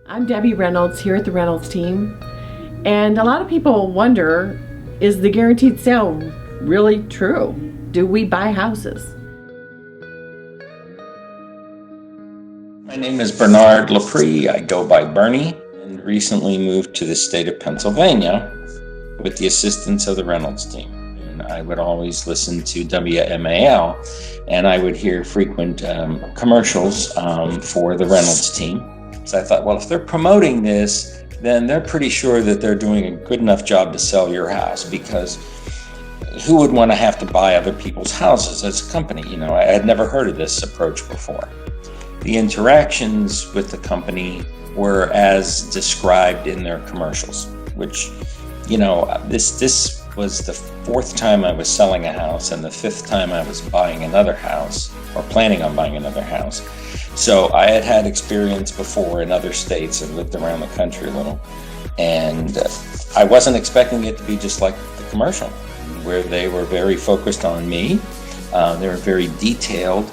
I'm Debbie Reynolds here at the Reynolds Team, and a lot of people wonder, is the guaranteed sale really true? Do we buy houses? My name is Bernard Laprie. I go by Bernie and recently moved to the state of Pennsylvania with the assistance of the Reynolds Team. And I would always listen to WMAL, and I would hear frequent commercials for the Reynolds Team. So I thought, well, if they're promoting this, then they're pretty sure that they're doing a good enough job to sell your house, because who would want to have to buy other people's houses as a company? You know, I had never heard of this approach before. The interactions with the company were as described in their commercials, which, you know, this was the fourth time I was selling a house and the fifth time I was buying another house or planning on buying another house. So I had had experience before in other states and lived around the country a little. And I wasn't expecting it to be just like the commercial, where they were very focused on me. They were very detailed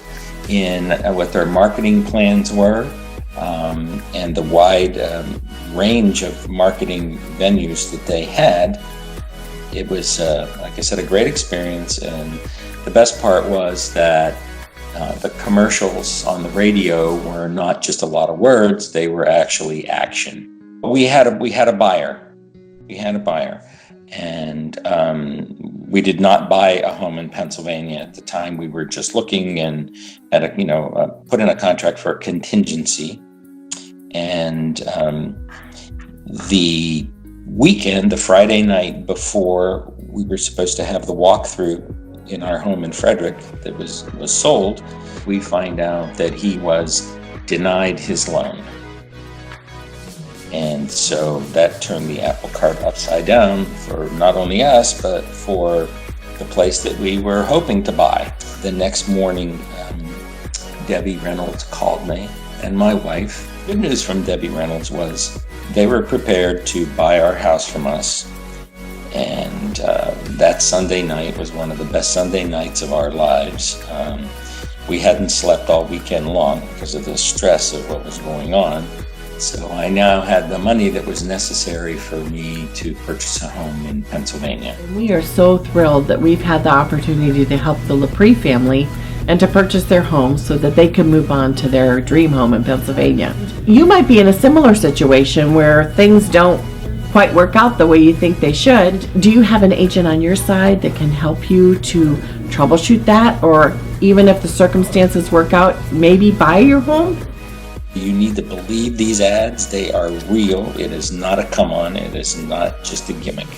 in what their marketing plans were, and the wide range of marketing venues that they had. It was, like I said, a great experience, and the best part was that the commercials on the radio were not just a lot of words; they were actually action. We had a buyer. We had a buyer, and we did not buy a home in Pennsylvania at the time. We were just looking and had put in a contract for a contingency, and the weekend, the Friday night before we were supposed to have the walkthrough in our home in Frederick that was sold, we find out that he was denied his loan. And so that turned the apple cart upside down for not only us, but for the place that we were hoping to buy. The next morning, Debbie Reynolds called me and my wife. Good news from Debbie Reynolds was they were prepared to buy our house from us. And that Sunday night was one of the best Sunday nights of our lives. We hadn't slept all weekend long because of the stress of what was going on. So I now had the money that was necessary for me to purchase a home in Pennsylvania. We are so thrilled that we've had the opportunity to help the Laprie family and to purchase their home so that they can move on to their dream home in Pennsylvania. You might be in a similar situation where things don't quite work out the way you think they should. Do you have an agent on your side that can help you to troubleshoot that, or even if the circumstances work out, maybe buy your home? You need to believe these ads. They are real. It is not a come-on. It is not just a gimmick.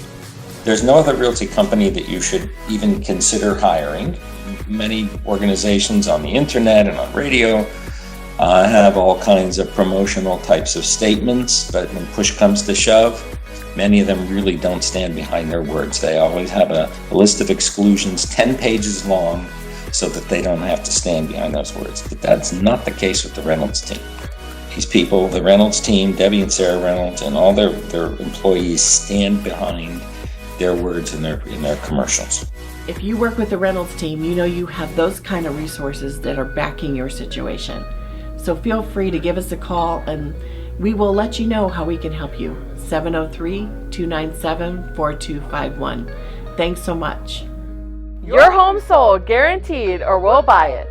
There's no other realty company that you should even consider hiring. Many organizations on the internet and on radio have all kinds of promotional types of statements, but when push comes to shove, many of them really don't stand behind their words. They always have a list of exclusions 10 pages long so that they don't have to stand behind those words. But that's not the case with the Reynolds Team. These people, the Reynolds Team, Debbie and Sarah Reynolds, and all their employees stand behind their words in their commercials. If you work with the Reynolds Team, you know you have those kind of resources that are backing your situation. So feel free to give us a call and we will let you know how we can help you. 703-297-4251. Thanks so much. Your home sold, guaranteed, or we'll buy it.